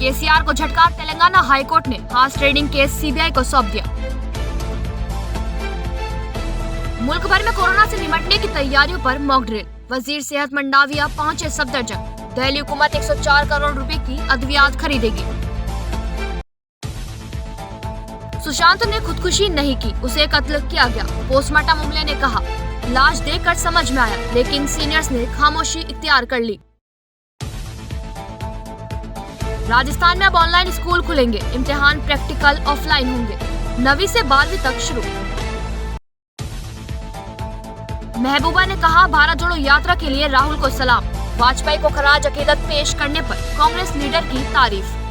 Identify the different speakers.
Speaker 1: केसीआर को झटका, तेलंगाना हाईकोर्ट ने हॉर्स ट्रेडिंग केस सीबीआई को सौंप दिया। मुल्क भर में कोरोना से निपटने की तैयारियों पर मॉक ड्रिल, वजीर सेहत मंडाविया पहुंचे सफदरजंग। दिल्ली हुकूमत 104 करोड़ रुपए की अद्वियात खरीदेगी। सुशांत ने खुदकुशी नहीं की, उसे कत्ल किया गया। पोस्टमार्टम अमले ने कहा, लाश देखकर समझ में आया, लेकिन सीनियर्स ने खामोशी इख्तियार कर ली। राजस्थान में अब ऑनलाइन स्कूल खुलेंगे, इम्तिहान प्रैक्टिकल ऑफलाइन होंगे। 9वीं से 12वीं तक शुरू। महबूबा ने कहा, भारत जोड़ो यात्रा के लिए राहुल को सलाम। वाजपेयी को खराज अकीदत पेश करने पर कांग्रेस लीडर की तारीफ।